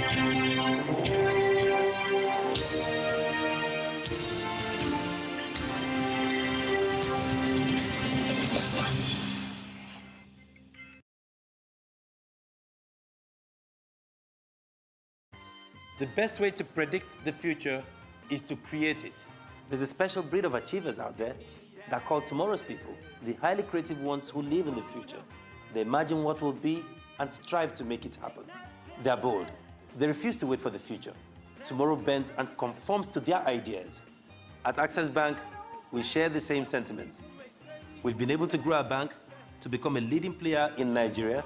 The best way to predict the future is to create it. There's a special breed of achievers out there that are called tomorrow's people, the highly creative ones who live in the future. They imagine what will be and strive to make it happen. They're bold. They refuse to wait for the future. Tomorrow bends and conforms to their ideas. At Access Bank, we share the same sentiments. We've been able to grow our bank to become a leading player in Nigeria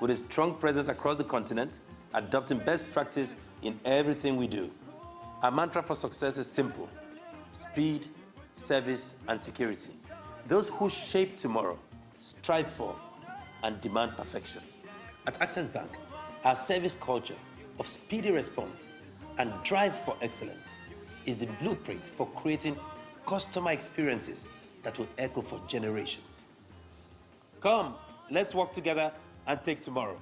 with a strong presence across the continent, adopting best practice in everything we do. Our mantra for success is simple: speed, service, and security. Those who shape tomorrow, strive for, and demand perfection. At Access Bank, our service culture of speedy response and drive for excellence is the blueprint for creating customer experiences that will echo for generations. Come, let's work together and take tomorrow.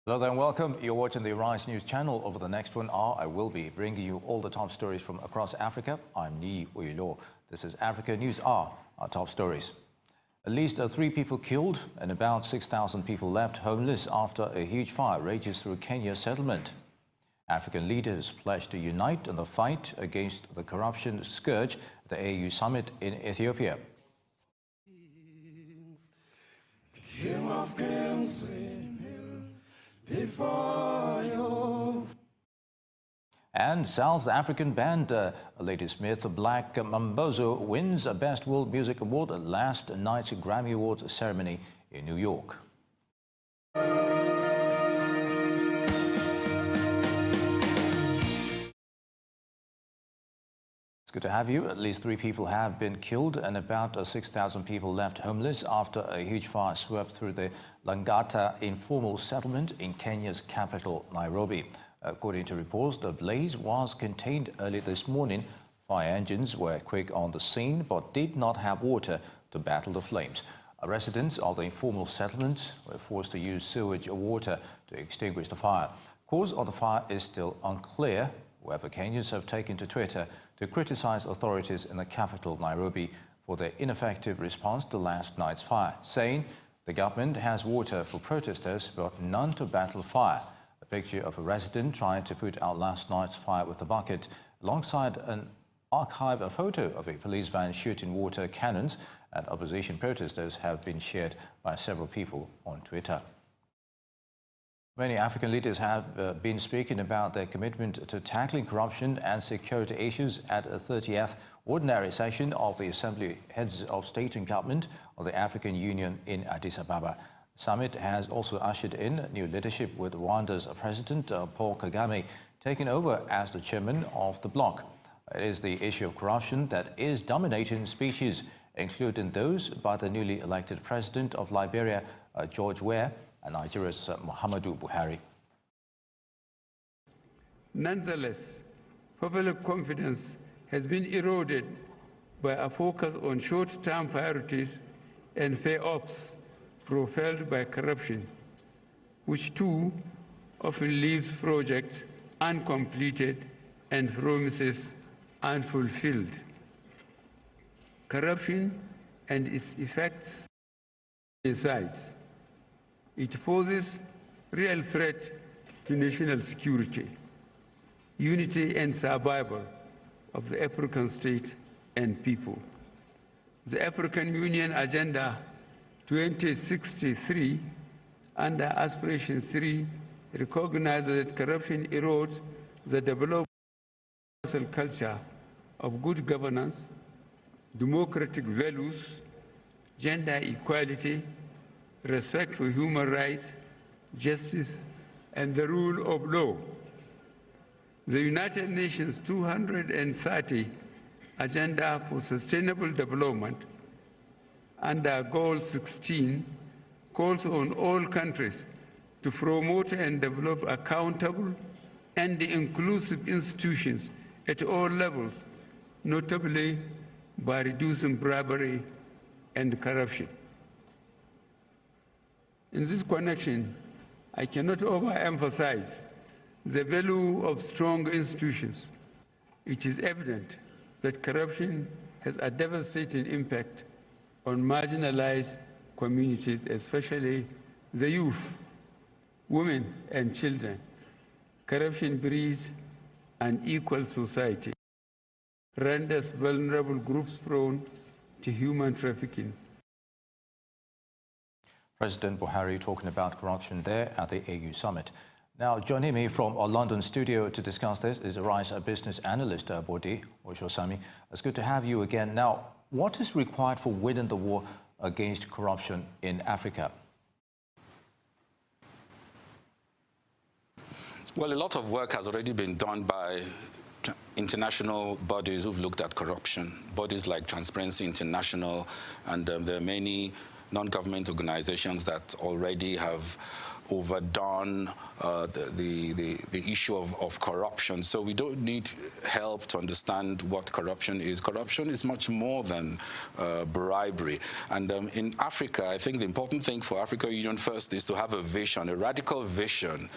Hello there and welcome. You're watching the Rise News channel. Over the next 1 hour, I will be bringing you all the top stories from across Africa. I'm Ni Uyilo. This is Africa News Hour, our top stories. At least 3 people killed and about 6,000 people left homeless after a huge fire rages through Kenya's settlement. African leaders pledged to unite in the fight against the corruption scourge at the AU summit in Ethiopia. King of Kings, before you. And South African band Lady Smith Black Mambozo wins a Best World Music Award at last night's Grammy Awards ceremony in New York. It's good to have you. At least 3 people have been killed and about 6,000 people left homeless after a huge fire swept through the Langata informal settlement in Kenya's capital, Nairobi. According to reports, the blaze was contained early this morning. Fire engines were quick on the scene but did not have water to battle the flames. Residents of the informal settlement were forced to use sewage water to extinguish the fire. Cause of the fire is still unclear. However, Kenyans have taken to Twitter to criticize authorities in the capital, Nairobi, for their ineffective response to last night's fire, saying the government has water for protesters but none to battle fire. A picture of a resident trying to put out last night's fire with a bucket, alongside an archive photo of a police van shooting water cannons at opposition protesters, have been shared by several people on Twitter. Many African leaders have been speaking about their commitment to tackling corruption and security issues at the 30th Ordinary Session of the Assembly Heads of State and Government of the African Union in Addis Ababa. The summit has also ushered in new leadership, with Rwanda's President Paul Kagame taking over as the chairman of the bloc. It is the issue of corruption that is dominating speeches, including those by the newly elected President of Liberia, George Weah, and Nigeria's Muhammadu Buhari. Nonetheless, public confidence has been eroded by a focus on short-term priorities and fair ops propelled by corruption, which too often leaves projects uncompleted and promises unfulfilled. Corruption and its effects sides. It poses real threat to national security, unity and survival of the African state and people. The African Union Agenda 2063 under Aspiration 3 recognizes that corruption erodes the development culture of good governance, democratic values, gender equality, respect for human rights, justice, and the rule of law. The United Nations 230 Agenda for Sustainable Development under Goal 16 calls on all countries to promote and develop accountable and inclusive institutions at all levels, notably by reducing bribery and corruption. In this connection, I cannot overemphasize the value of strong institutions. It is evident that corruption has a devastating impact on marginalized communities, especially the youth, women, and children. Corruption breeds an unequal society, renders vulnerable groups prone to human trafficking. President Buhari talking about corruption there at the AU summit. Now, joining me from our London studio to discuss this is Arise business analyst Bode Oshosami. It's good to have you again. Now, what is required for winning the war against corruption in Africa? Well, a lot of work has already been done by international bodies who've looked at corruption, bodies like Transparency International, and there are many non-government organizations that already have overdone the issue of corruption. So we don't need help to understand what corruption is. Corruption is much more than bribery. And in Africa, I think the important thing for African Union first is to have a vision, a radical vision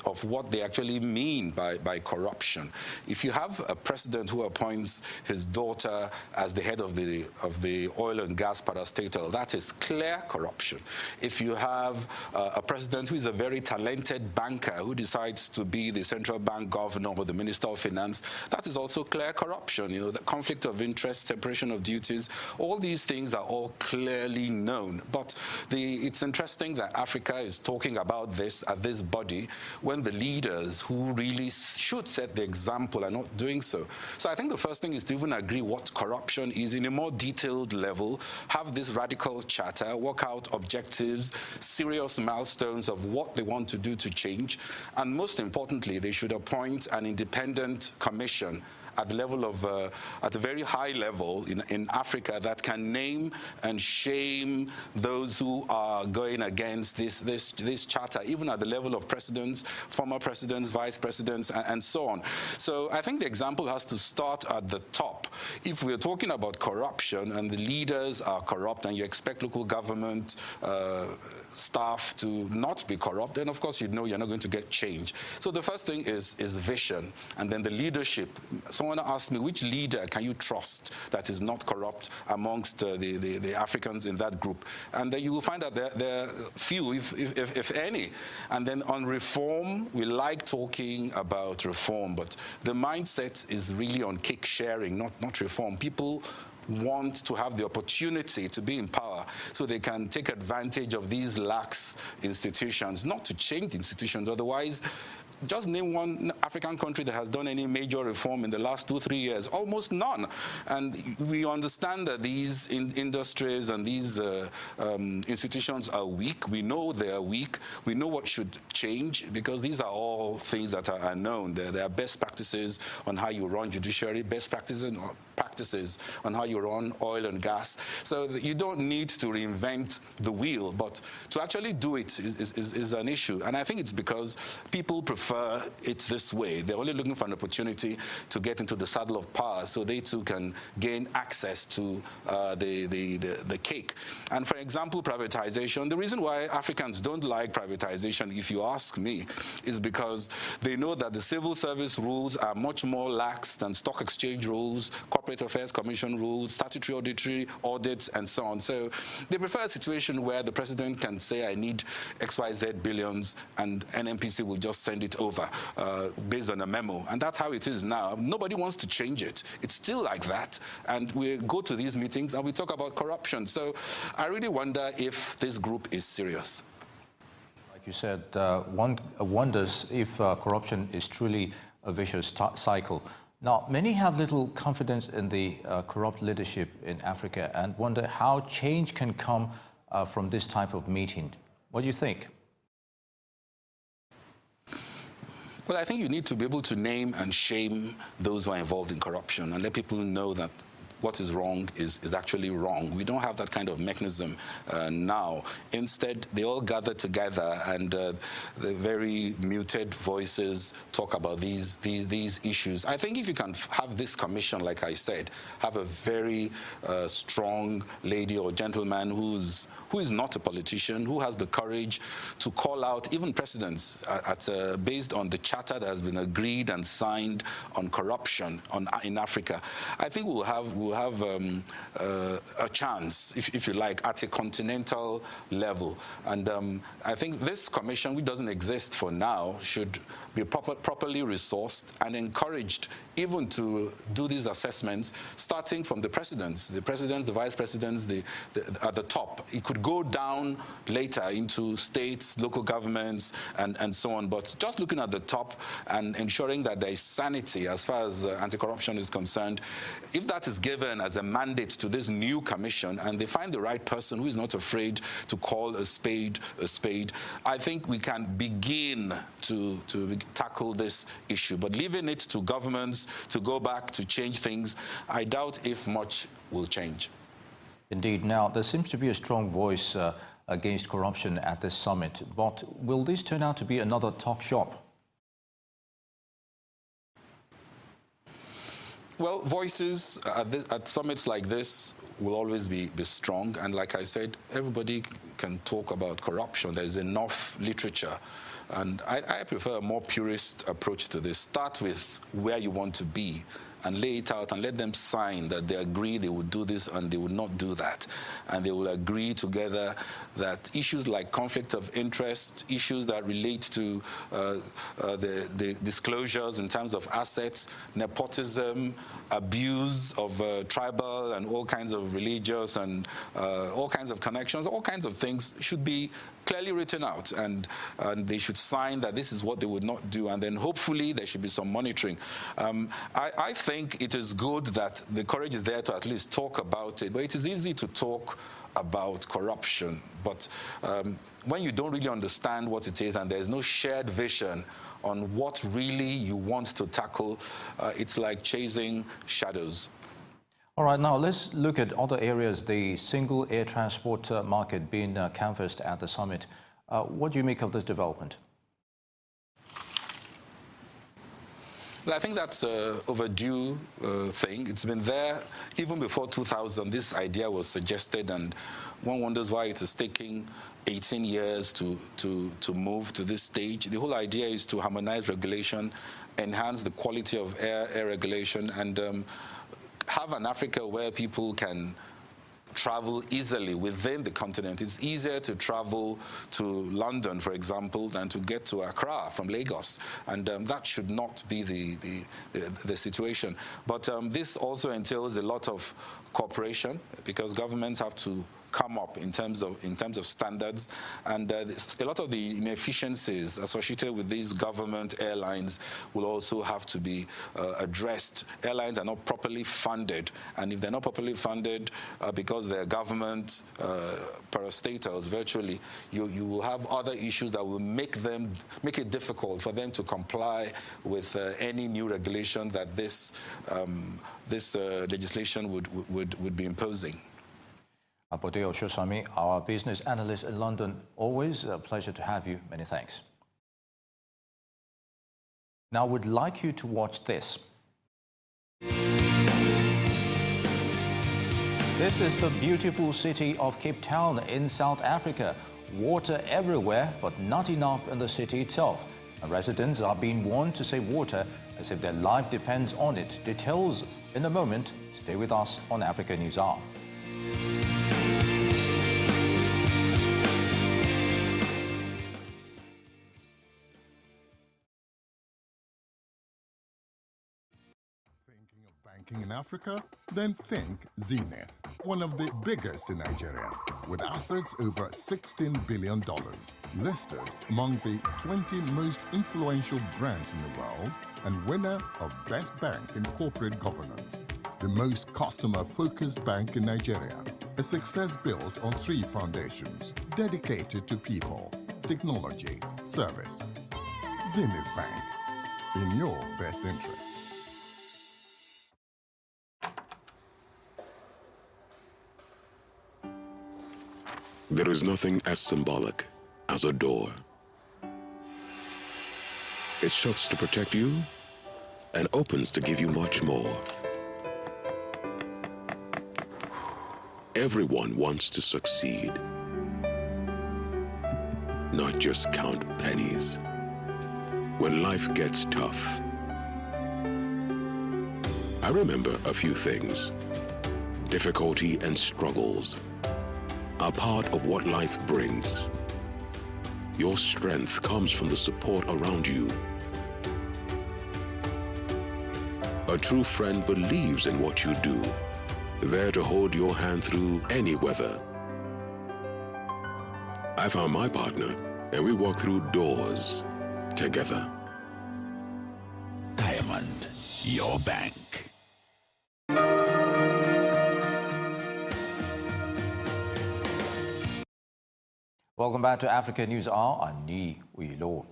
of what they actually mean by corruption. If you have a president who appoints his daughter as the head of the oil and gas parastatal, that is clear corruption. If you have a president who is a very talented banker who decides to be the central bank governor or the minister of finance, that is also clear corruption. You know, the conflict of interest, separation of duties, all these things are all clearly known. But it's interesting that Africa is talking about this at this body when the leaders who really should set the example are not doing so. So I think the first thing is to even agree what corruption is in a more detailed level, have this radical charter, work out objectives, serious milestones of what they want to do to change, and most importantly, they should appoint an independent commission at the level of, at a very high level in Africa that can name and shame those who are going against this charter, even at the level of presidents, former presidents, vice presidents, and so on. So I think the example has to start at the top. If we're talking about corruption and the leaders are corrupt and you expect local government staff to not be corrupt, then of course you know you're not going to get change. So the first thing is vision, and then the leadership. Someone asked me, which leader can you trust that is not corrupt amongst the Africans in that group? And you will find that there are few, if any. And then on reform, we like talking about reform, but the mindset is really on cake sharing, not reform. People want to have the opportunity to be in power so they can take advantage of these lax institutions, not to change the institutions. Otherwise, just name one African country that has done any major reform in the last 2-3 years. Almost none. And we understand that these industries and these institutions are weak. We know they are weak. We know what should change, because these are all things that are known. There are best practices on how you run judiciary, best practices on how you run oil and gas. So you don't need to reinvent the wheel, but to actually do it is an issue. And I think it's because people prefer it this way. They're only looking for an opportunity to get into the saddle of power so they too can gain access to the cake. And for example, privatization. The reason why Africans don't like privatization, if you ask me, is because they know that the civil service rules are much more lax than stock exchange rules, Corporate Affairs Commission rules, statutory auditory audits, and so on. So they prefer a situation where the president can say, I need XYZ billions, and NNPC will just send it over based on a memo. And that's how it is now. Nobody wants to change it. It's still like that. And we go to these meetings and we talk about corruption. So I really wonder if this group is serious. Like you said, one wonders if corruption is truly a vicious cycle. Now, many have little confidence in the corrupt leadership in Africa and wonder how change can come from this type of meeting. What do you think? Well, I think you need to be able to name and shame those who are involved in corruption and let people know that what is wrong is actually wrong. We don't have that kind of mechanism now. Instead, they all gather together, and the very muted voices talk about these issues. I think if you can have this commission, like I said, have a very strong lady or gentleman who is not a politician, who has the courage to call out even presidents based on the charter that has been agreed and signed on corruption in Africa. I think we'll have a chance, if you like, at a continental level. And I think this commission, which doesn't exist for now, should be properly resourced and encouraged even to do these assessments, starting from the presidents, the vice presidents, at the top. It could go down later into states, local governments, and so on. But just looking at the top and ensuring that there is sanity as far as anti-corruption is concerned, if that is given as a mandate to this new commission and they find the right person who is not afraid to call a spade, I think we can begin to tackle this issue. But leaving it to governments to go back to change things, I doubt if much will change. Indeed. Now, there seems to be a strong voice against corruption at this summit, but will this turn out to be another talk shop? Well, voices at summits like this will always be strong. And like I said, everybody can talk about corruption. There's enough literature. And I prefer a more purist approach to this. Start with where you want to be and lay it out and let them sign that they agree they would do this and they would not do that. And they will agree together that issues like conflict of interest, issues that relate to the disclosures in terms of assets, nepotism, abuse of tribal and all kinds of religious and all kinds of connections, all kinds of things should be clearly written out, and they should sign that this is what they would not do, and then hopefully there should be some monitoring. I think it is good that the courage is there to at least talk about it, but it is easy to talk about corruption. But when you don't really understand what it is and there's no shared vision on what really you want to tackle, it's like chasing shadows. All right, now let's look at other areas, the single air transport market being canvassed at the summit. What do you make of this development? Well, I think that's an overdue thing. It's been there even before 2000. This idea was suggested, and one wonders why it is taking 18 years to move to this stage. The whole idea is to harmonize regulation, enhance the quality of air regulation, and have an Africa where people can travel easily within the continent. It's easier to travel to London, for example, than to get to Accra from Lagos. And that should not be the situation. But this also entails a lot of cooperation, because governments have to come up in terms of standards, and a lot of the inefficiencies associated with these government airlines will also have to be addressed. Airlines are not properly funded, and if they're not properly funded because they're government parastatals virtually, you will have other issues that will make it difficult for them to comply with any new regulation that this legislation would be imposing. Abode Oshosami, our business analyst in London. Always a pleasure to have you. Many thanks. Now, I would like you to watch this. This is the beautiful city of Cape Town in South Africa. Water everywhere, but not enough in the city itself. And residents are being warned to save water as if their life depends on it. Details in a moment. Stay with us on Africa News Hour. Banking in Africa? Then think Zenith, one of the biggest in Nigeria, with assets over $16 billion, listed among the 20 most influential brands in the world, and winner of Best Bank in Corporate Governance. The most customer-focused bank in Nigeria, a success built on 3 foundations, dedicated to people, technology, service. Zenith Bank, in your best interest. There is nothing as symbolic as a door. It shuts to protect you and opens to give you much more. Everyone wants to succeed, not just count pennies. When life gets tough, I remember a few things. Difficulty and struggles are part of what life brings. Your strength comes from the support around you. A true friend believes in what you do, there to hold your hand through any weather. I found my partner, and we walked through doors together. Diamond, your bank. Welcome back to Africa News Hour. I'm Ni Uilo.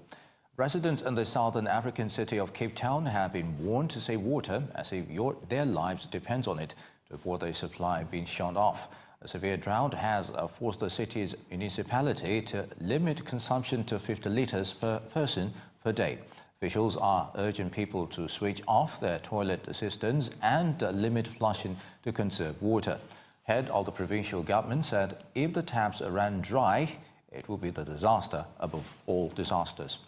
Residents in the southern African city of Cape Town have been warned to save water as if their lives depend on it to avoid their supply being shut off. A severe drought has forced the city's municipality to limit consumption to 50 litres per person per day. Officials are urging people to switch off their toilet systems and limit flushing to conserve water. Head of the provincial government said if the taps ran dry, it will be the disaster above all disasters.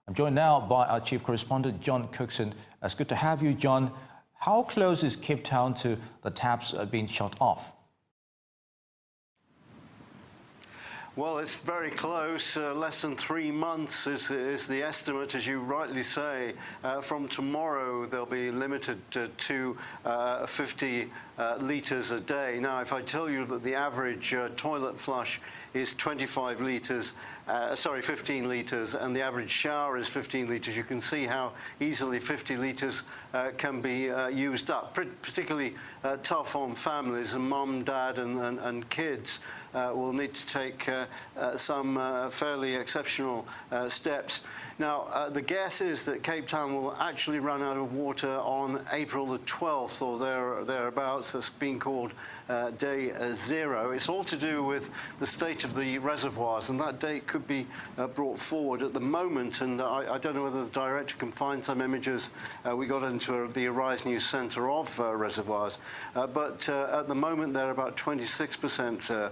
I'm joined now by our chief correspondent, John Cookson. It's good to have you, John. How close is Cape Town to the taps being shut off? Well, it's very close. Less than 3 months is the estimate, as you rightly say. From tomorrow, they'll be limited to 50 litres a day. Now, if I tell you that the average toilet flush is 25 litres, 15 litres, and the average shower is 15 litres, you can see how easily 50 litres can be used up. Particularly tough on families, and mum, dad, and kids will need to take some fairly exceptional steps. Now, the guess is that Cape Town will actually run out of water on April the 12th or thereabouts. That's been called day zero. It's all to do with the state of the reservoirs, and that date could be brought forward at the moment. And I don't know whether the director can find some images. We got into the Arise News Centre of reservoirs, but at the moment they're about 26%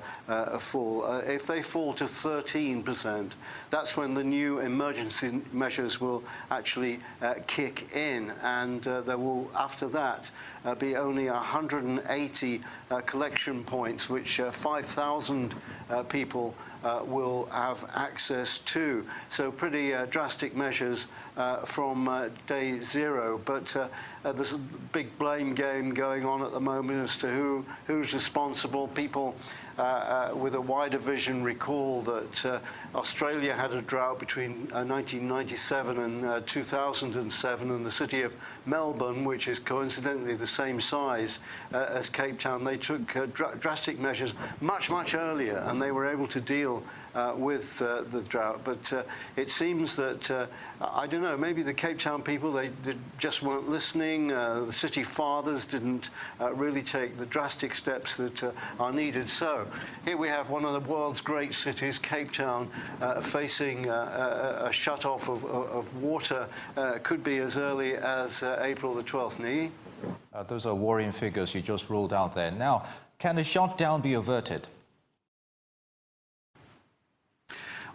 full. If they fall to 13%, that's when the new emergency measures will actually kick in, and there will, after that, be only 180 collection points, which 5,000 people will have access to. So pretty drastic measures from day zero. But there's a big blame game going on at the moment as to who's responsible. People with a wider vision recall that Australia had a drought between 1997 and 2007, and the city of Melbourne, which is coincidentally the same size as Cape Town, they took drastic measures much earlier, and they were able to deal with the drought. But it seems that, I don't know, maybe the Cape Town people, they just weren't listening. The city fathers didn't really take the drastic steps that are needed. So here we have one of the world's great cities, Cape Town, facing a shut-off of water. Could be as early as April the 12th, Nii? Those are worrying figures you just ruled out there. Now, can the shutdown be averted?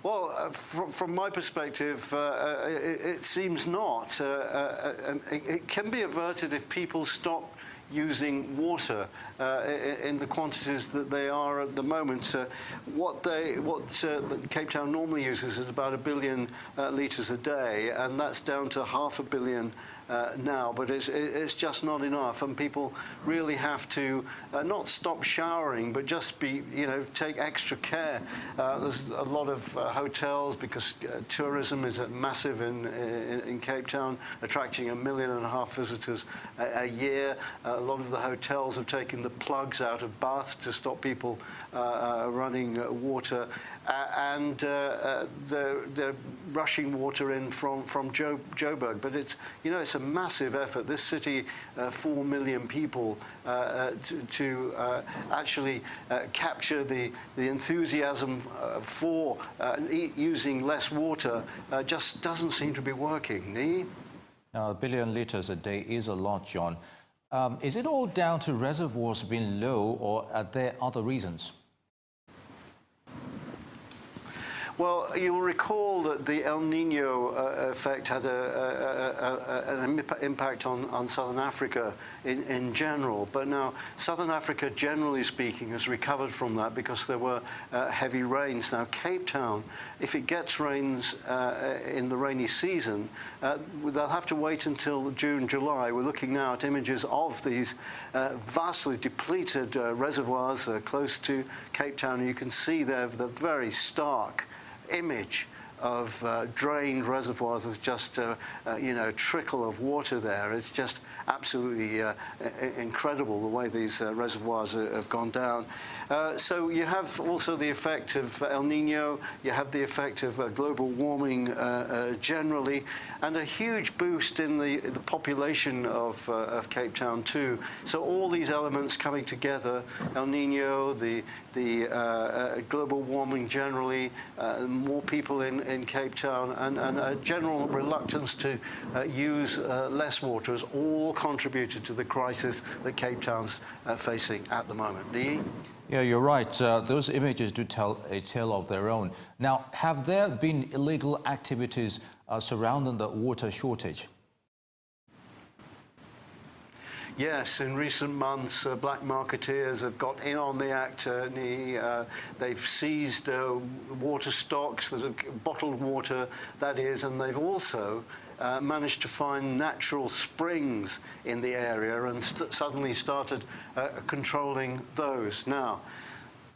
Well, from my perspective, it seems not. It can be averted if people stop using water in the quantities that they are at the moment. What Cape Town normally uses is about 1 billion litres a day, and that's down to 500 million now, but it's just not enough, and people really have to not stop showering, but just take extra care. There's a lot of hotels, because tourism is massive in Cape Town, attracting 1.5 million visitors a year. A lot of the hotels have taken the plugs out of baths to stop people running water, and they're rushing water in from Joburg. But it's it's a massive effort. This city, 4 million people, to actually capture the enthusiasm for using less water just doesn't seem to be working. Now, 1 billion litres a day is a lot, John. Is it all down to reservoirs being low, or are there other reasons? Well, you'll recall that the El Nino effect had an impact on Southern Africa in general. But now, Southern Africa, generally speaking, has recovered from that because there were heavy rains. Now, Cape Town, if it gets rains in the rainy season, they'll have to wait until June, July. We're looking now at images of these vastly depleted reservoirs close to Cape Town. And you can see there the very stark image of drained reservoirs with just trickle of water there. It's just absolutely incredible the way these reservoirs have gone down. So you have also the effect of El Nino, you have the effect of global warming generally, and a huge boost in the population of Cape Town too. So all these elements coming together, El Nino, the global warming generally, more people in Cape Town, and a general reluctance to use less water has all contributed to the crisis that Cape Town's facing at the moment. Yeah, you're right. Those images do tell a tale of their own. Now, have there been illegal activities surrounding the water shortage? Yes, in recent months, black marketeers have got in on the act. They've seized water stocks, bottled water, that is, and they've also managed to find natural springs in the area and suddenly started controlling those. Now,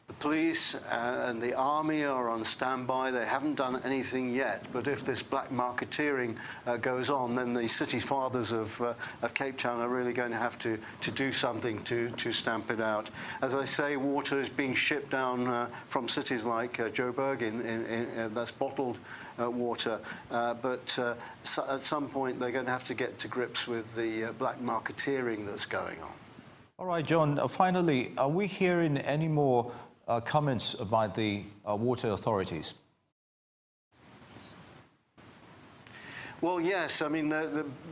the police and the army are on standby. They haven't done anything yet, but if this black marketeering goes on, then the city fathers of Cape Town are really going to have to do something to stamp it out. As I say, water is being shipped down from cities like Joburg, that's bottled water, but at some point they're going to have to get to grips with the black marketeering that's going on. All right, John, finally, are we hearing any more comments by the water authorities? Well, yes. I mean,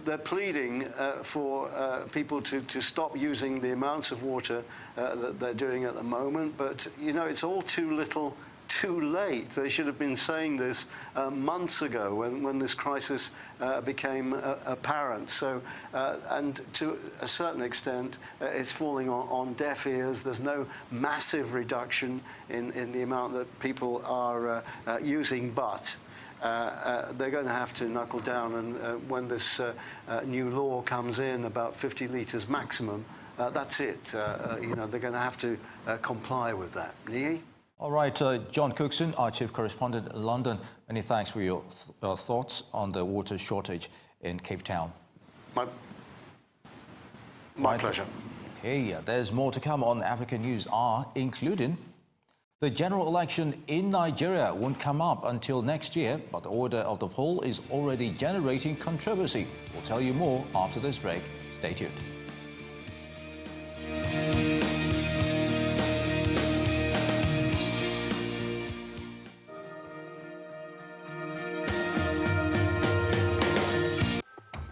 they're pleading for people to stop using the amounts of water that they're doing at the moment. But, you know, it's all too little, too late. They should have been saying this months ago when this crisis became apparent. So, and to a certain extent, it's falling on deaf ears. There's no massive reduction in the amount that people are using, but they're going to have to knuckle down. And when this new law comes in, about 50 litres maximum, that's it. You know, they're going to have to comply with that. Nii? All right, John Cookson, our chief correspondent in London, many thanks for your thoughts on the water shortage in Cape Town. My pleasure. Okay, there's more to come on African News, including the general election in Nigeria won't come up until next year, but the order of the poll is already generating controversy. We'll tell you more after this break. Stay tuned.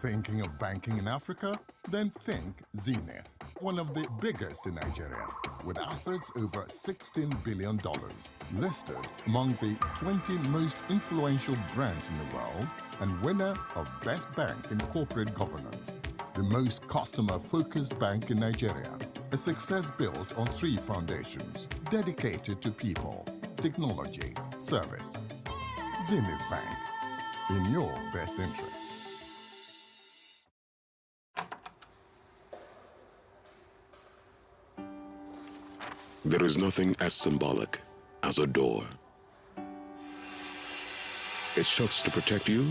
Thinking of banking in Africa? Then think Zenith, one of the biggest in Nigeria, with assets over $16 billion, listed among the 20 most influential brands in the world, and winner of Best Bank in Corporate Governance. The most customer-focused bank in Nigeria, a success built on 3 foundations, dedicated to people, technology, service. Zenith Bank, in your best interest. There is nothing as symbolic as a door. It shuts to protect you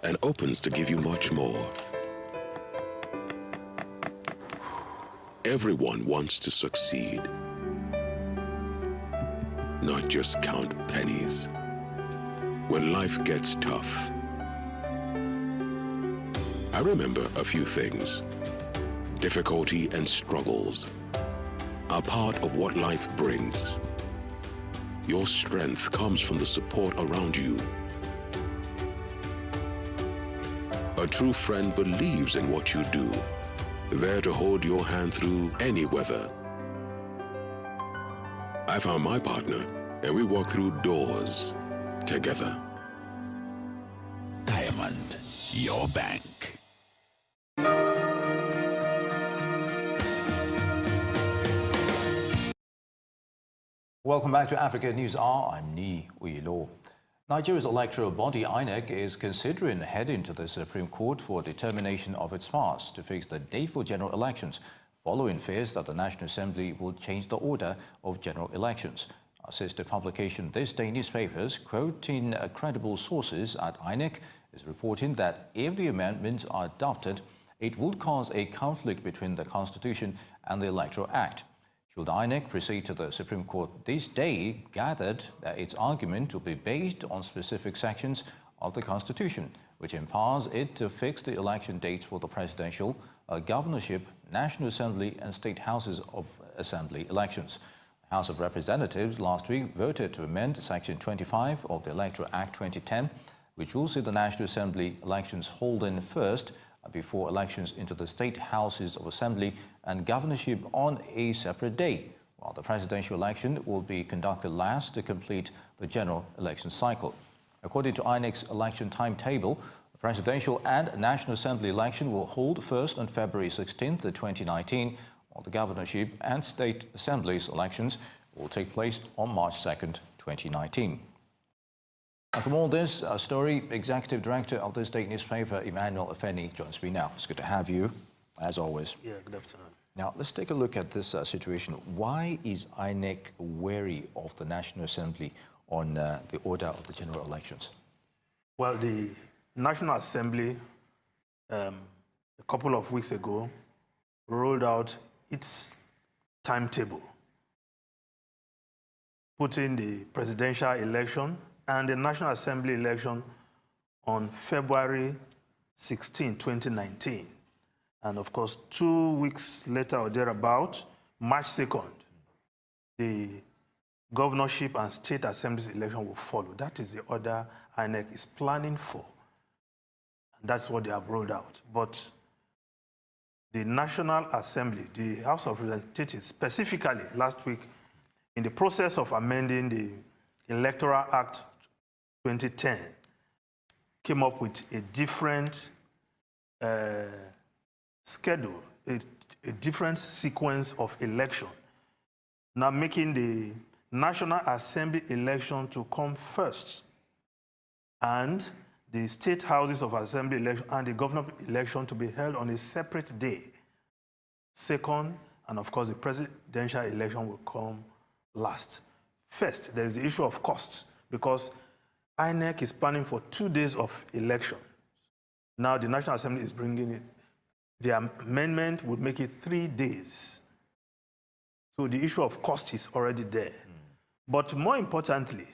and opens to give you much more. Everyone wants to succeed, not just count pennies. When life gets tough, I remember a few things. Difficulty and struggles are part of what life brings. Your strength comes from the support around you. A true friend believes in what you do, there to hold your hand through any weather. I found my partner, and we walked through doors together. Diamond, your bank. Welcome back to Africa News Hour. I'm Ni Uyilo. Nigeria's electoral body INEC is considering heading to the Supreme Court for determination of its past to fix the date for general elections, following fears that the National Assembly will change the order of general elections. Our sister publication This Day newspapers, quoting credible sources at INEC, is reporting that if the amendments are adopted, it would cause a conflict between the Constitution and the Electoral Act. Should INEC proceed to the Supreme Court this day, gathered that its argument will be based on specific sections of the Constitution, which empowers it to fix the election dates for the presidential, governorship, National Assembly and State Houses of Assembly elections. The House of Representatives last week voted to amend Section 25 of the Electoral Act 2010, which will see the National Assembly elections holding first before elections into the State Houses of Assembly and governorship on a separate day, while the presidential election will be conducted last to complete the general election cycle. According to INEC's election timetable, the presidential and National Assembly election will hold first on February 16, 2019, while the governorship and State Assemblies elections will take place on March 2, 2019. And from all this, our story, Executive Director of This Day newspaper, Emmanuel Afeni, joins me now. It's good to have you, as always. Yeah, good afternoon. Now, let's take a look at this situation. Why is INEC wary of the National Assembly on the order of the general elections? Well, the National Assembly, a couple of weeks ago, rolled out its timetable, putting the presidential election and the National Assembly election on February 16, 2019. And of course, 2 weeks later or thereabout, March 2nd, the governorship and state assemblies election will follow. That is the order INEC is planning for. And that's what they have rolled out. But the National Assembly, the House of Representatives, specifically last week, in the process of amending the Electoral Act 2010, came up with a different schedule, a different sequence of election, now making the National Assembly election to come first, and the State Houses of Assembly election and the governor election to be held on a separate day. Second, and of course, the presidential election will come last. First, there is the issue of costs, because INEC is planning for 2 days of election. Now the National Assembly is bringing it. The amendment would make it 3 days. So the issue of cost is already there. But more importantly,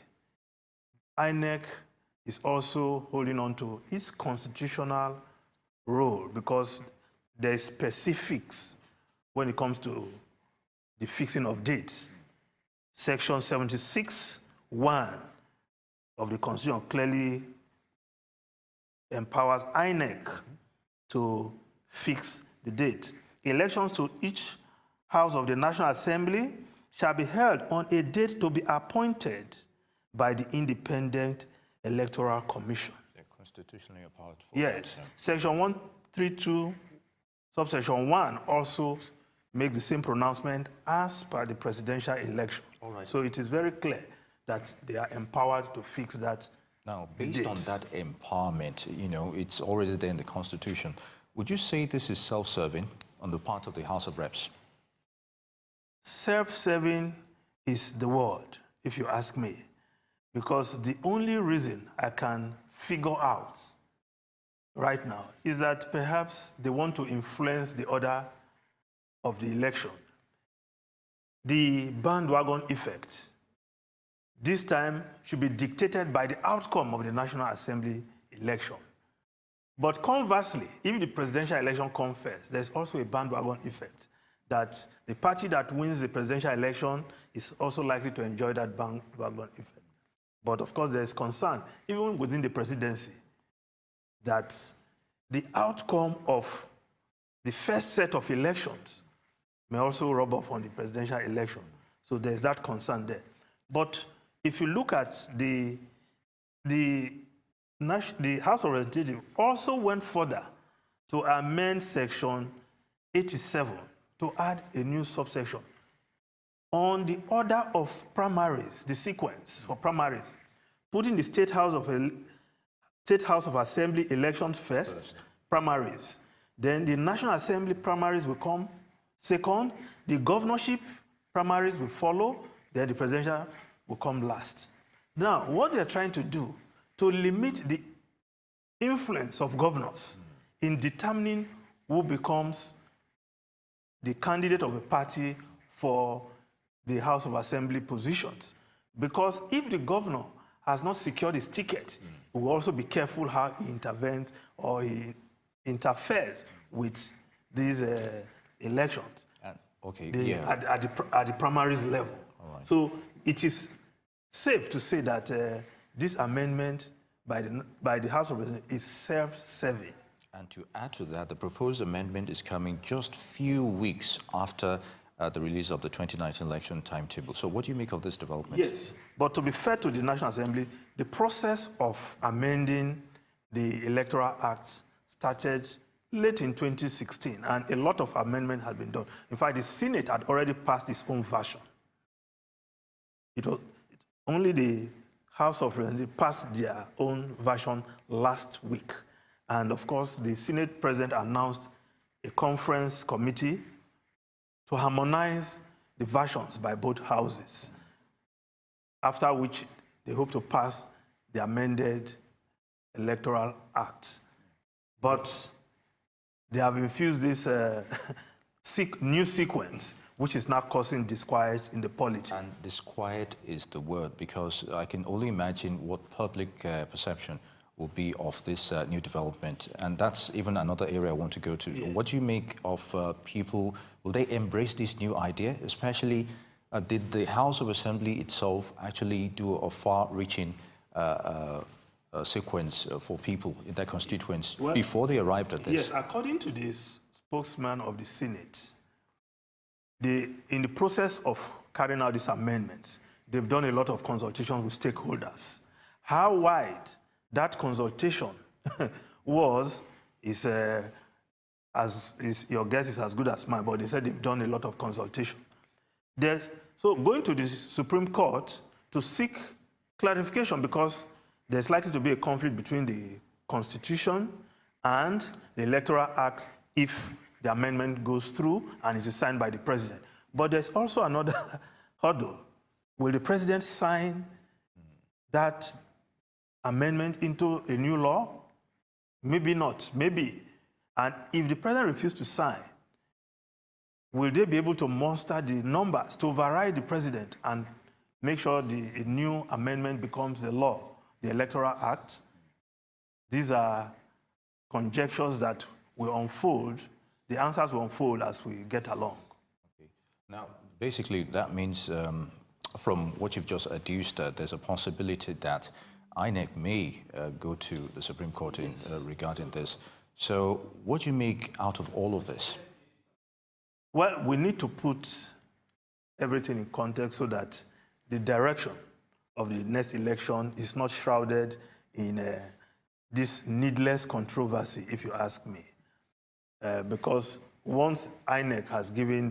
INEC is also holding on to its constitutional role, because there is specifics when it comes to the fixing of dates. Section 76(1) of the Constitution clearly empowers INEC to fix the date. Elections to each House of the National Assembly shall be held on a date to be appointed by the Independent Electoral Commission. They're constitutionally apart. Yes. Section 132, subsection 1 also makes the same pronouncement as per the presidential election. All right. So it is very clear that they are empowered to fix that. Now, based on that empowerment, you know, it's already there in the Constitution. Would you say this is self-serving on the part of the House of Reps? Self-serving is the word, if you ask me, because the only reason I can figure out right now is that perhaps they want to influence the order of the election. The bandwagon effect this time should be dictated by the outcome of the National Assembly election. But conversely, if the presidential election comes first, there's also a bandwagon effect that the party that wins the presidential election is also likely to enjoy that bandwagon effect. But of course, there's concern, even within the presidency, that the outcome of the first set of elections may also rub off on the presidential election. So there's that concern there. But if you look at the House of Representatives also went further to amend Section 87 to add a new subsection on the order of primaries, the sequence for primaries, putting the State House of Assembly elections first, primaries. Then the National Assembly primaries will come second, the governorship primaries will follow, then the presidential will come last. Now, what they're trying to do to limit the influence of governors in determining who becomes the candidate of a party for the House of Assembly positions. Because if the governor has not secured his ticket, he will also be careful how he intervenes or he interferes with these elections. At the primaries level. Right. So it is safe to say that this amendment by the House of Representatives is self-serving. And to add to that, the proposed amendment is coming just few weeks after the release of the 2019 election timetable. So what do you make of this development? Yes, but to be fair to the National Assembly, the process of amending the Electoral Act started late in 2016, and a lot of amendment has been done. In fact, the Senate had already passed its own version. It was only the House of Representatives passed their own version last week. And of course, the Senate President announced a conference committee to harmonize the versions by both houses, after which they hope to pass the amended Electoral Act. But they have infused this new sequence, which is now causing disquiet in the polity. And disquiet is the word, because I can only imagine what public perception will be of this new development. And that's even another area I want to go to. Yeah. What do you make of people? Will they embrace this new idea? Especially, did the House of Assembly itself actually do a far-reaching sequence for people in their constituents before they arrived at this? Yes, according to the spokesman of the Senate, in the process of carrying out these amendments, they've done a lot of consultations with stakeholders. How wide that consultation was, your guess is as good as mine, but they said they've done a lot of consultation. So going to the Supreme Court to seek clarification, because there's likely to be a conflict between the Constitution and the Electoral Act if the amendment goes through and it is signed by the President. But there's also another hurdle. Will the President sign that amendment into a new law? Maybe not, maybe. And if the President refuses to sign, will they be able to muster the numbers to override the President and make sure a new amendment becomes the law, the Electoral Act? These are conjectures that will unfold. The answers will unfold as we get along. Okay. Now, basically, that means from what you've just adduced, there's a possibility that INEC may go to the Supreme Court regarding this. So what do you make out of all of this? Well, we need to put everything in context so that the direction of the next election is not shrouded in this needless controversy, if you ask me. Because once INEC has given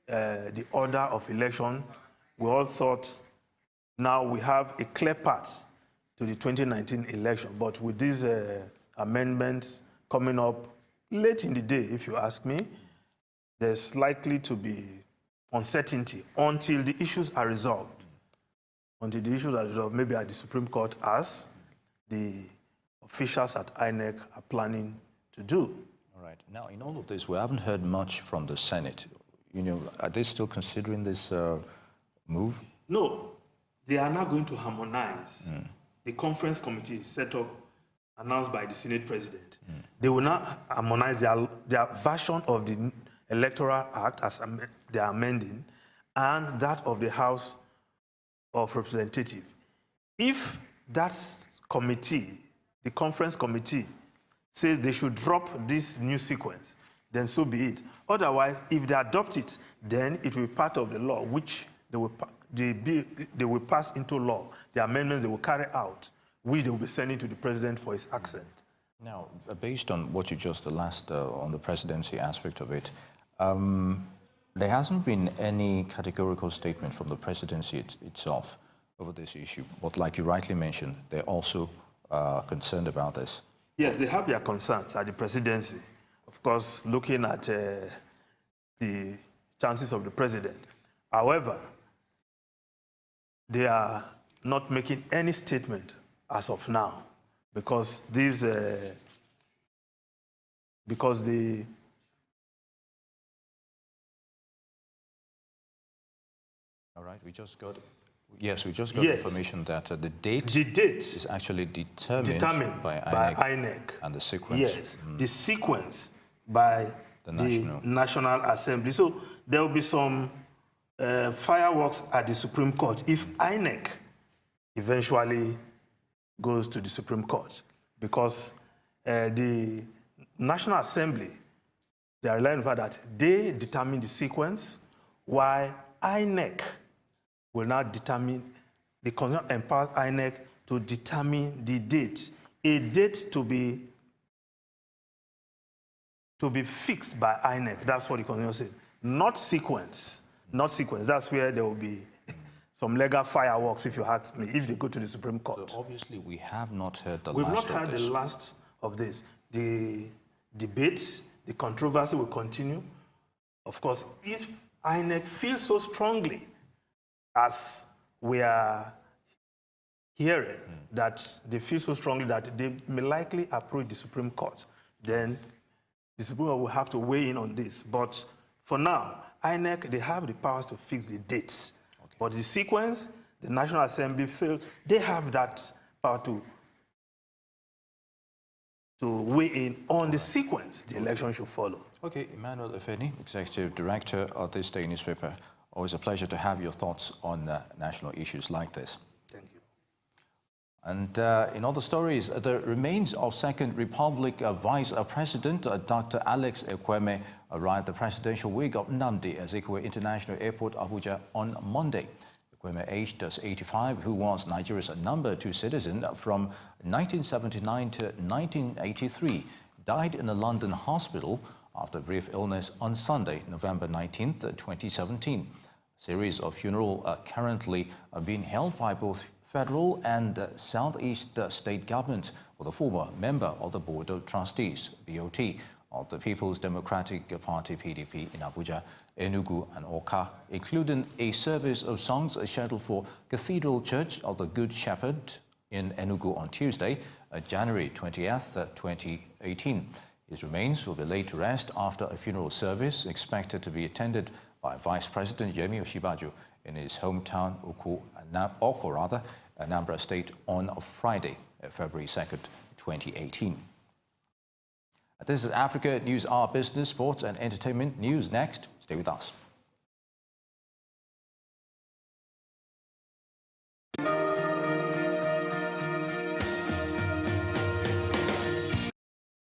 the order of election, we all thought now we have a clear path to the 2019 election. But with these amendments coming up late in the day, if you ask me, there's likely to be uncertainty until the issues are resolved. Until the issues are resolved, maybe at the Supreme Court, as the officials at INEC are planning to do. All right. Now, in all of this, we haven't heard much from the Senate. You know, are they still considering this move? No. They are now going to harmonize. The conference committee set up announced by the Senate President. They will now harmonize their version of the Electoral Act as they are amending, and that of the House of Representatives. If that committee, the conference committee, says they should drop this new sequence, then so be it. Otherwise, if they adopt it, then it will be part of the law, which they will pass into law. The amendments they will carry out, which they will be sending to the president for his accent. Now, based on what you just on the presidency aspect of it, there hasn't been any categorical statement from the presidency itself over this issue. But like you rightly mentioned, they're also concerned about this. Yes, they have their concerns at the presidency. Of course, looking at the chances of the president. However, they are not making any statement as of now because these, because the All right, we just got information that the date is actually determined by INEC and the sequence. Yes, the sequence by the National Assembly. So there will be some fireworks at the Supreme Court if INEC eventually goes to the Supreme Court, because the National Assembly, they are relying on the fact that they determine the sequence, while INEC will now determine, the Constitution empowers INEC to determine the date, a date to be fixed by INEC. That's what the Constitution said. Not sequence. Not sequence. That's where there will be some legal fireworks, if you ask me, if they go to the Supreme Court. So obviously, we have not heard the We've last of this. not heard the last of this. The debate, the controversy will continue. Of course, if INEC feels so strongly, as we are hearing, that they feel so strongly that they may likely approach the Supreme Court, then the Supreme Court will have to weigh in on this. But for now, INEC, they have the powers to fix the dates. Okay. But the sequence, the National Assembly feel they have that power to weigh in on the sequence the election should follow. Okay, Emmanuel Efeni, Executive Director of this day newspaper. Always a pleasure to have your thoughts on national issues like this. Thank you. And in other stories, the remains of Second Republic Vice President Dr. Alex Ekweme arrived at the presidential wing of Nnamdi Azikiwe International Airport, Abuja, on Monday. Ekweme, aged 85, who was Nigeria's number 2 citizen from 1979 to 1983, died in a London hospital after a brief illness on Sunday, November 19th, 2017. A series of funerals are currently being held by both federal and Southeast state governments, with a former member of the Board of Trustees, BOT, of the People's Democratic Party, PDP, in Abuja, Enugu and Awka, including a service of songs scheduled for Cathedral Church of the Good Shepherd in Enugu on Tuesday, January 20th, 2018. His remains will be laid to rest after a funeral service expected to be attended by Vice President Yemi Osinbajo in his hometown, Oko, Anambra State, on Friday, February 2nd, 2018. This is Africa News Hour, business, sports and entertainment news next. Stay with us.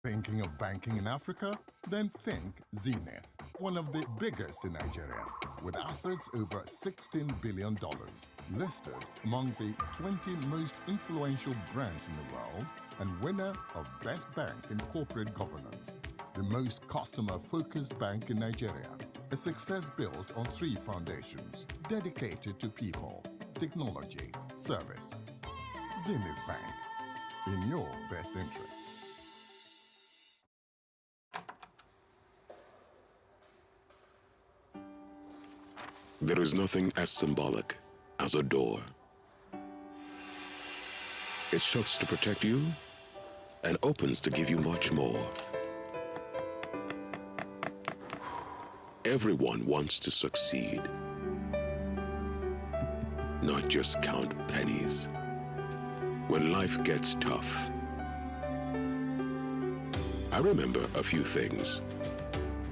Thinking of banking in Africa? Then think Zenith, one of the biggest in Nigeria, with assets over $16 billion, listed among the 20 most influential brands in the world, and winner of Best Bank in Corporate Governance. The most customer-focused bank in Nigeria, a success built on 3 foundations, dedicated to people, technology, service. Zenith Bank, in your best interest. There is nothing as symbolic as a door. It shuts to protect you and opens to give you much more. Everyone wants to succeed, not just count pennies. When life gets tough, I remember a few things.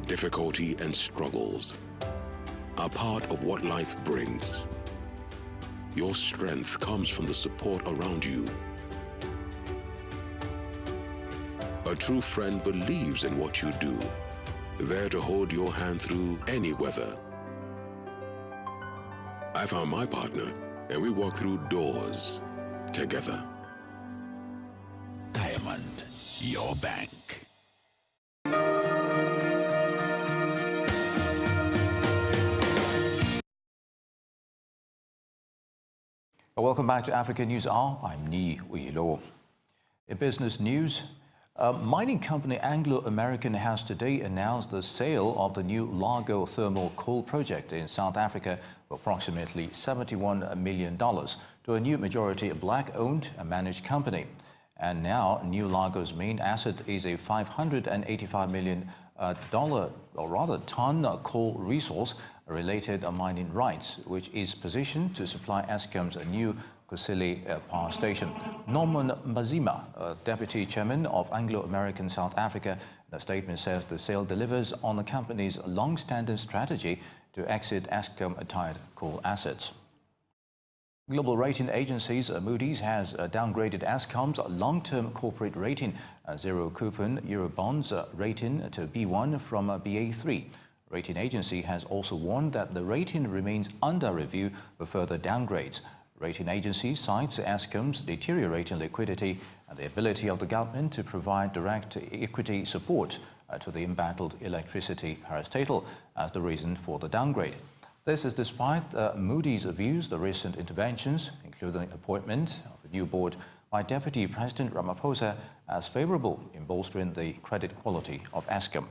Difficulty and struggles are part of what life brings. Your strength comes from the support around you. A true friend believes in what you do, there to hold your hand through any weather. I found my partner, and we walked through doors together. Diamond, your bank. Welcome back to Africa News Hour. I'm Ni Uilo. In business news, mining company Anglo American has today announced the sale of the new Largo thermal coal project in South Africa for approximately $71 million to a new majority black-owned and managed company. And now, New Largo's main asset is a $585 million ton coal resource related mining rights, which is positioned to supply Eskom's new Kusile power station. Norman Mazima, deputy chairman of Anglo American South Africa, in a statement says the sale delivers on the company's long-standing strategy to exit Eskom-tied coal assets. Global rating agencies Moody's has downgraded Eskom's long-term corporate rating, zero coupon Eurobonds rating to B1 from BA3. Rating agency has also warned that the rating remains under review for further downgrades. Rating agency cites Eskom's deteriorating liquidity and the ability of the government to provide direct equity support to the embattled electricity parastatal as the reason for the downgrade. This is despite Moody's views the recent interventions, including the appointment of a new board by Deputy President Ramaphosa, as favorable in bolstering the credit quality of Eskom.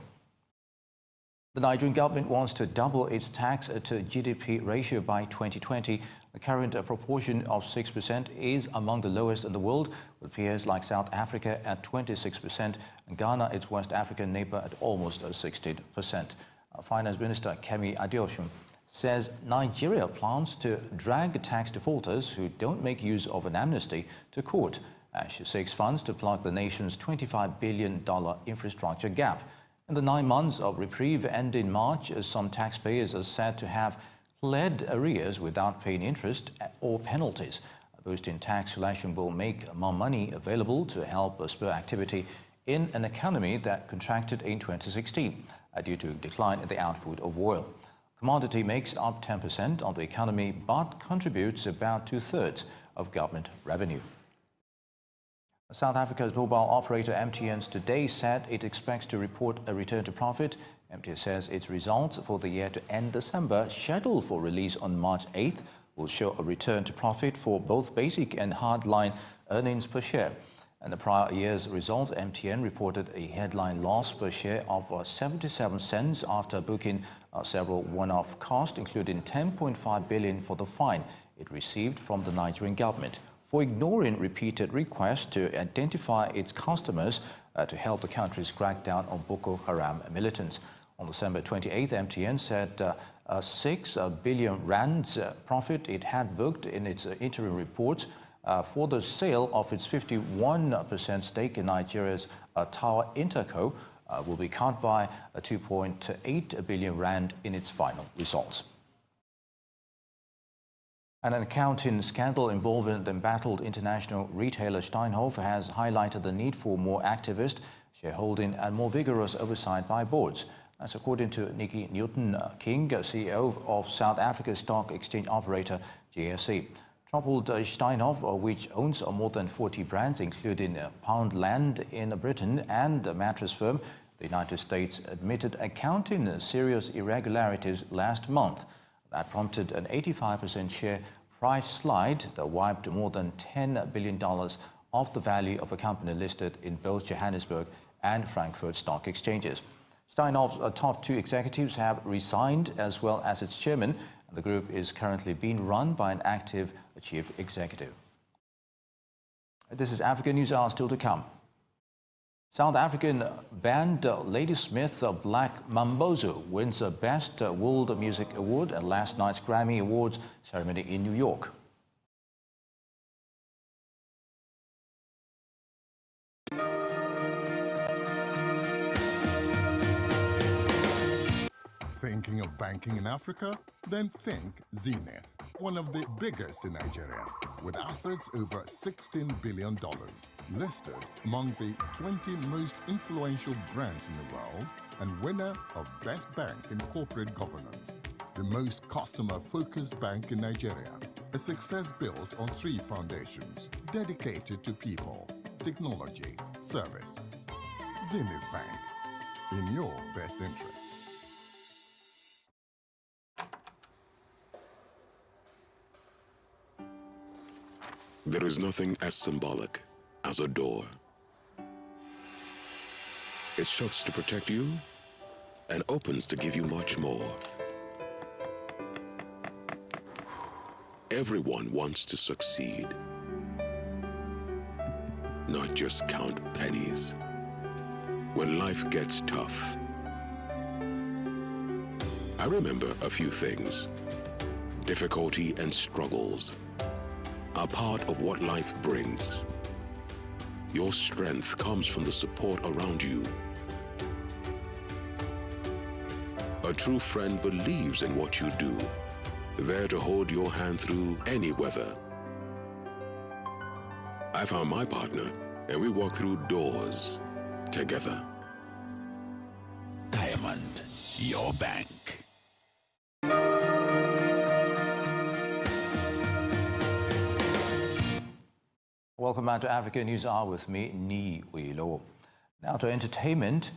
The Nigerian government wants to double its tax to GDP ratio by 2020. The current proportion of 6% is among the lowest in the world, with peers like South Africa at 26% and Ghana, its West African neighbor, at almost 16%. Finance Minister Kemi Adeosun says Nigeria plans to drag tax defaulters who don't make use of an amnesty to court as she seeks funds to plug the nation's $25 billion infrastructure gap. In the 9 months of reprieve ending in March, some taxpayers are said to have cleared arrears without paying interest or penalties. A boost in tax collection will make more money available to help spur activity in an economy that contracted in 2016 due to a decline in the output of oil. Commodity makes up 10% of the economy but contributes about 2/3 of government revenue. South Africa's mobile operator MTN today said it expects to report a return to profit. MTN says its results for the year to end December, scheduled for release on March 8th, will show a return to profit for both basic and hardline earnings per share. In the prior year's results, MTN reported a headline loss per share of 77 cents after booking several one-off costs, including 10.5 billion for the fine it received from the Nigerian government for ignoring repeated requests to identify its customers to help the country's crackdown on Boko Haram militants. On December 28th, MTN said 6 billion rands profit it had booked in its interim report for the sale of its 51% stake in Nigeria's Tower Interco will be cut by 2.8 billion rand in its final results. And an accounting scandal involving the embattled international retailer Steinhoff has highlighted the need for more activist shareholding and more vigorous oversight by boards. That's according to Nikki Newton-King, CEO of South Africa's stock exchange operator JSE. Troubled Steinhoff, which owns more than 40 brands, including Poundland in Britain and a mattress firm, the United States admitted accounting serious irregularities last month. That prompted an 85% share price slide that wiped more than $10 billion off the value of a company listed in both Johannesburg and Frankfurt stock exchanges. Steinhoff's top 2 executives have resigned, as well as its chairman, and the group is currently being run by an active chief executive. This is African News Hour, still to come. South African band Ladysmith Black Mambozo wins the Best World Music Award at last night's Grammy Awards ceremony in New York. Thinking of banking in Africa? Then think Zenith, one of the biggest in Nigeria, with assets over $16 billion, listed among the 20 most influential brands in the world, and winner of Best Bank in Corporate Governance. The most customer-focused bank in Nigeria, a success built on 3 foundations, dedicated to people, technology, service. Zenith Bank, in your best interest. There is nothing as symbolic as a door. It shuts to protect you and opens to give you much more. Everyone wants to succeed, not just count pennies. When life gets tough, I remember a few things. Difficulty and struggles are part of what life brings. Your strength comes from the support around you. A true friend believes in what you do, there to hold your hand through any weather. I found my partner, and we walked through doors together. Diamond, your bank. Welcome back to Africa News Hour with me, Ni Uilo. Now to entertainment.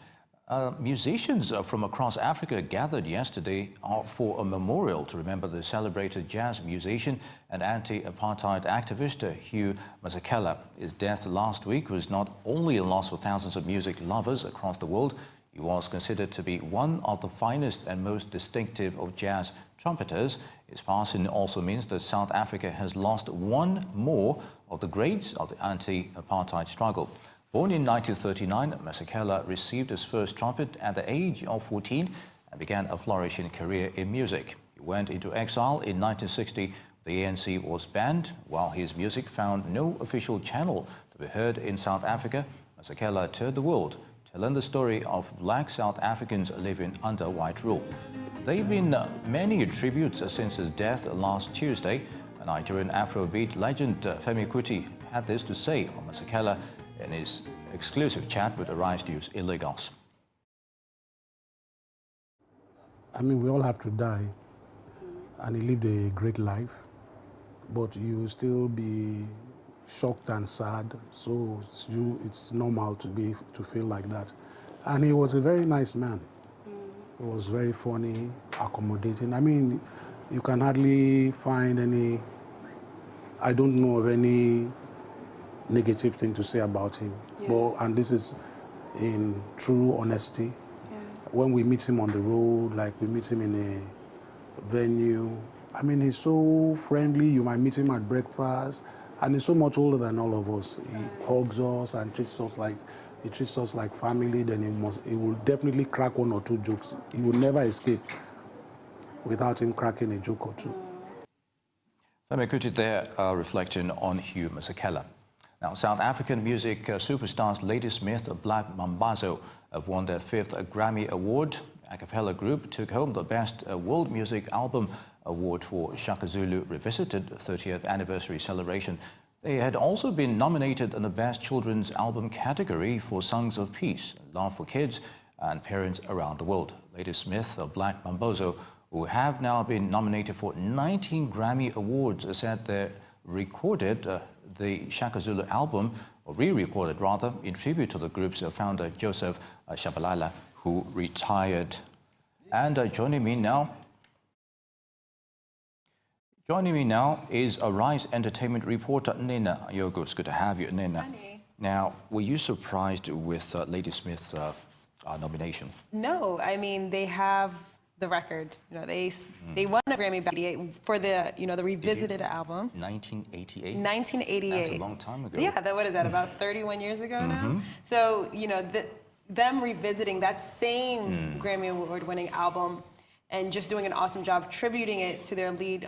Musicians from across Africa gathered yesterday for a memorial to remember the celebrated jazz musician and anti-apartheid activist Hugh Masekela. His death last week was not only a loss for thousands of music lovers across the world, he was considered to be one of the finest and most distinctive of jazz trumpeters. His passing also means that South Africa has lost one more of the greats of the anti-apartheid struggle. Born in 1939, Masekela received his first trumpet at the age of 14 and began a flourishing career in music. He went into exile in 1960. The ANC was banned, while his music found no official channel to be heard in South Africa. Masekela toured the world, telling the story of black South Africans living under white rule. There have been many tributes since his death last Tuesday. Nigerian Afrobeat legend Femi Kuti had this to say on Masekela in his exclusive chat with Arise News in Lagos. I mean, we all have to die, and he lived a great life, but you will still be shocked and sad, so it's normal to feel like that. And he was a very nice man. He was very funny, accommodating. I mean, you can hardly find any, I don't know of any negative thing to say about him. Yeah. And this is in true honesty. Yeah. When we meet him on the road, like we meet him in a venue, I mean, he's so friendly. You might meet him at breakfast, and he's so much older than all of us. He hugs us and treats us like family. Then he will definitely crack 1 or 2 jokes. He will never escape without him cracking a joke or two. Femi Kuti there reflecting on Hugh Masekela. Now, South African music superstars Lady Smith of Black Mambazo have won their 5th Grammy Award. A cappella group took home the Best World Music Album Award for Shaka Zulu Revisited 30th Anniversary Celebration. They had also been nominated in the Best Children's Album category for Songs of Peace, Love for Kids and Parents Around the World. Lady Smith of Black Mambazo, who have now been nominated for 19 Grammy Awards, said they recorded the Shaka Zulu album, or re-recorded rather, in tribute to the group's founder Joseph Shabalala, who retired. And joining me now is Arise Entertainment reporter Nina Yogo. It's good to have you, Nina. Honey. Now, were you surprised with Lady Smith's nomination? No, I mean, they have the record. You know, they won a Grammy back for the the revisited album. 1988. 1988. That's a long time ago. Yeah, what is that? About 31 years ago now. So them revisiting that same Grammy Award-winning album and just doing an awesome job tributing it to their lead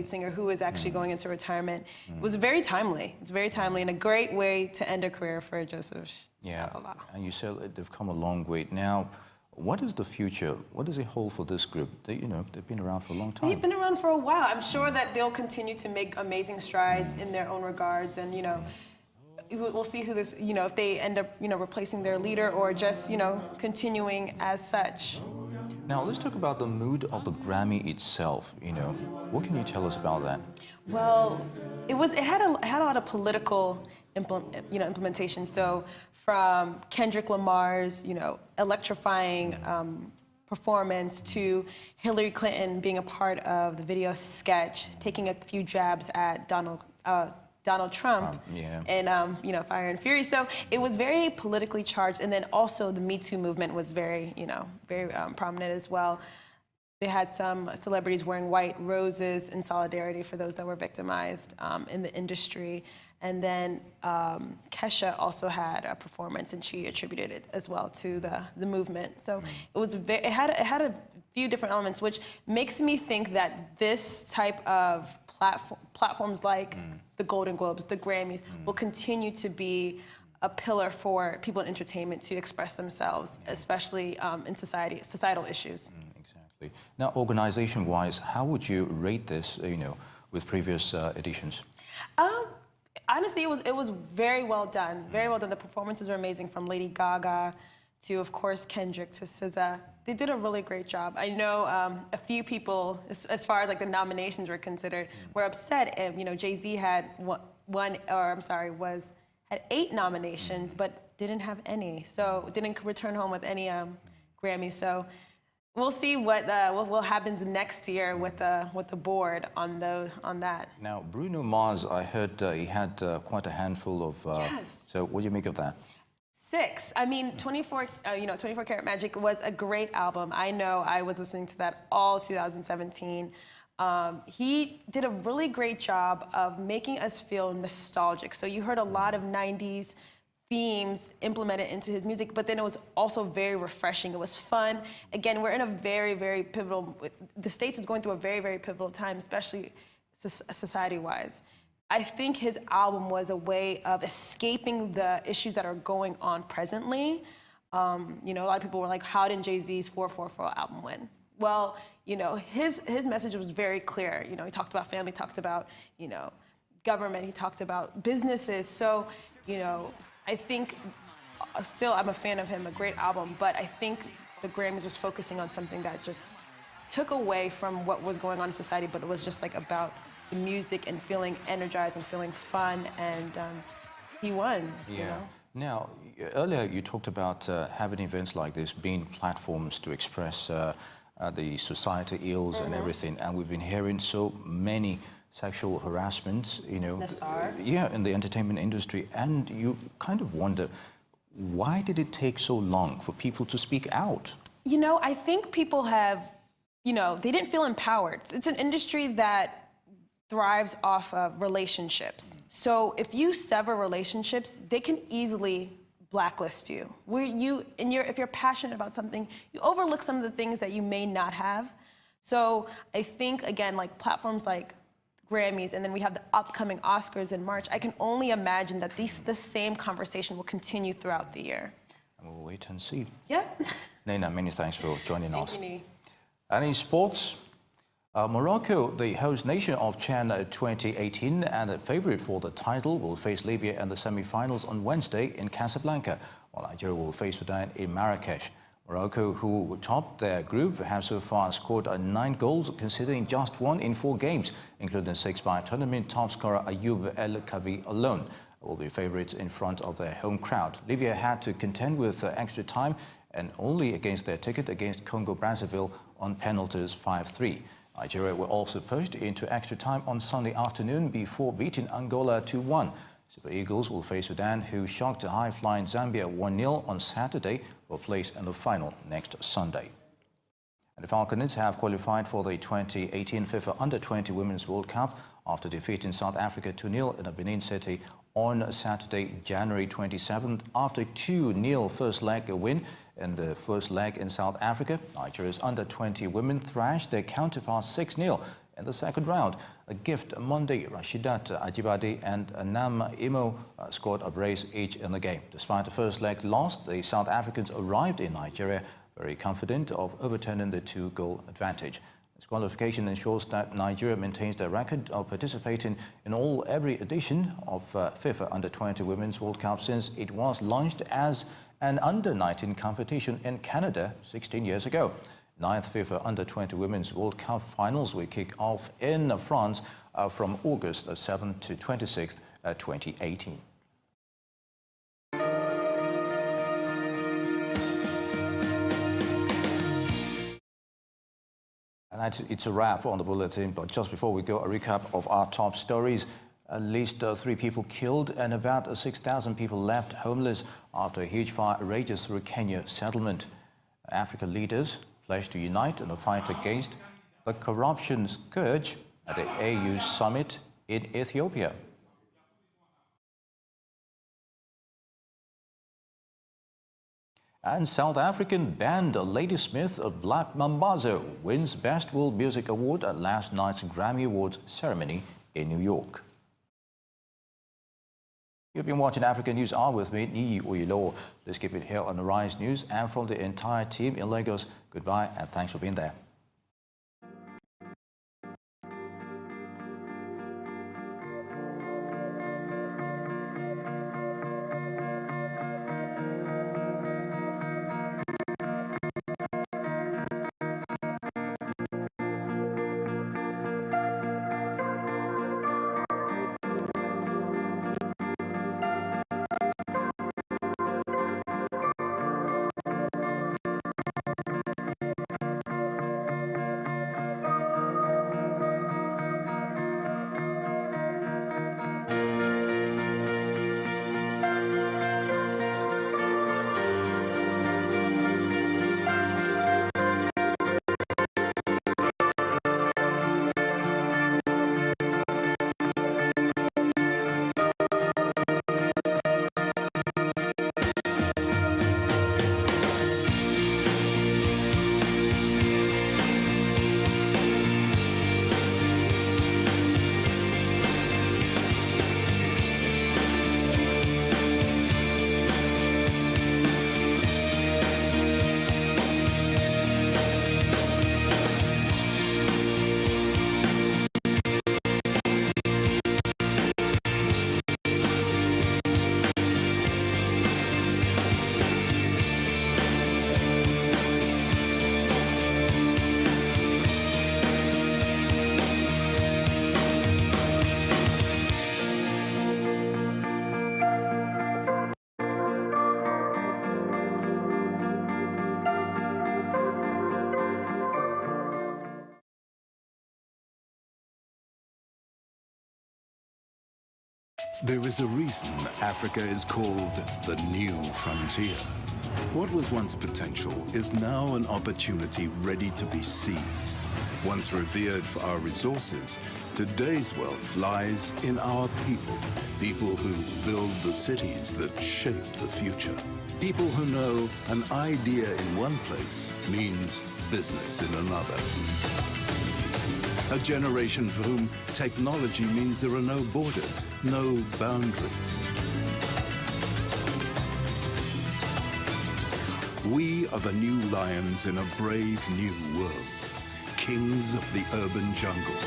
singer, who is actually going into retirement, was very timely. It's very timely and a great way to end a career for Joseph Shabalala. And you said they've come a long way. Now, What is the future? What does it hold for this group? They, they've been around for a long time. They've been around for a while. I'm sure that they'll continue to make amazing strides in their own regards, and we'll see who this, if they end up, replacing their leader or just, continuing as such. Now let's talk about the mood of the Grammy itself. What can you tell us about that? Well, it had a lot of political implementation. So from Kendrick Lamar's, electrifying performance to Hillary Clinton being a part of the video sketch, taking a few jabs at Donald Trump and Fire and Fury. So it was very politically charged, and then also the Me Too movement was very prominent as well. They had some celebrities wearing white roses in solidarity for those that were victimized in the industry. And then Kesha also had a performance, and she attributed it as well to the movement. So it had a few different elements, which makes me think that this type of platforms like the Golden Globes, the Grammys, will continue to be a pillar for people in entertainment to express themselves, especially in societal issues. Exactly. Now, organization-wise, how would you rate this, with previous editions? Honestly, it was very well done. Very well done. The performances were amazing, from Lady Gaga to, of course, Kendrick to SZA. They did a really great job. I know a few people, as far as like the nominations were considered, were upset. Jay-Z had had 8 nominations, but didn't have any. So didn't return home with any Grammys. So we'll see what happens next year with the board on that. Now, Bruno Mars, I heard he had quite a handful of. Yes. So, what do you make of that? 6. I mean, 24 Karat Magic was a great album. I know I was listening to that all 2017. He did a really great job of making us feel nostalgic. So you heard a lot of 90s themes implemented into his music, but then it was also very refreshing. It was fun. Again, we're in a very, very pivotal, the States is going through a very, very pivotal time, especially society-wise. I think his album was a way of escaping the issues that are going on presently. A lot of people were like, how did Jay-Z's 444 album win? Well, his message was very clear. He talked about family, talked about, government, he talked about businesses. So, I think still I'm a fan of him, a great album, but I think the Grammys was focusing on something that just took away from what was going on in society, but it was just like about the music and feeling energized and feeling fun, and he won. Yeah. Now, earlier you talked about having events like this being platforms to express the society ills and everything, and we've been hearing so many sexual harassments, Nassar. in the entertainment industry, and you kind of wonder, why did it take so long for people to speak out? I think people have, they didn't feel empowered. It's an industry that thrives off of relationships. So if you sever relationships, they can easily blacklist you. If you're passionate about something, you overlook some of the things that you may not have. So I think, again, like platforms like Grammys, and then we have the upcoming Oscars in March, I can only imagine that the same conversation will continue throughout the year. And we'll wait and see. Yeah. Nena, many thanks for joining us. Thank you, Nee. And in sports, Morocco, the host nation of CHAN 2018 and a favorite for the title, will face Libya in the semi-finals on Wednesday in Casablanca, while Nigeria will face Sudan in Marrakesh. Morocco, who topped their group, have so far scored 9 goals, conceding just 1 in 4 games, including 6 by tournament top scorer Ayoub El Kabi alone. Will be favourites in front of their home crowd. Libya had to contend with extra time and only against their ticket against Congo-Brazzaville on penalties 5-3. Nigeria were also pushed into extra time on Sunday afternoon before beating Angola 2-1. Super Eagles will face Sudan, who shocked high-flying Zambia 1-0 on Saturday, will place in the final next Sunday. And the Falcons have qualified for the 2018 FIFA Under-20 Women's World Cup after defeating South Africa 2-0 in a Benin City on Saturday, January 27th. After 2-0 first leg win in the first leg in South Africa, Nigeria's Under-20 women thrashed their counterparts 6-0 in the second round. A gift Monday, Rashidat Ajibade and Nam Imo scored a brace each in the game. Despite the first leg loss, the South Africans arrived in Nigeria very confident of overturning the 2-goal advantage. This qualification ensures that Nigeria maintains their record of participating in every edition of FIFA Under-20 Women's World Cup since it was launched as an Under-19 competition in Canada 16 years ago. 9th FIFA Under-20 Women's World Cup finals will kick off in France from August 7th to 26th, 2018. And it's a wrap on the bulletin, but just before we go, a recap of our top stories. At least 3 people killed and about 6,000 people left homeless after a huge fire rages through Kenya settlement. African leaders pledged to unite in the fight against the corruption scourge at the AU summit in Ethiopia. And South African band Ladysmith of Black Mambazo wins Best World Music Award at last night's Grammy Awards ceremony in New York. You've been watching African News Hour with me, Niyi Uyilo. Let's keep it here on the Rise News, and from the entire team in Lagos, goodbye and thanks for being there. There is a reason Africa is called the new frontier. What was once potential is now an opportunity ready to be seized. Once revered for our resources, today's wealth lies in our people. People who build the cities that shape the future. People who know an idea in one place means business in another. A generation for whom technology means there are no borders, no boundaries. We are the new lions in a brave new world, kings of the urban jungle.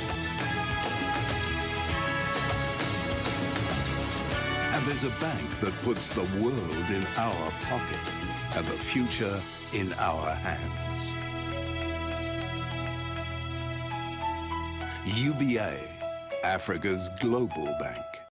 And there's a bank that puts the world in our pocket and the future in our hands. UBA, Africa's global bank.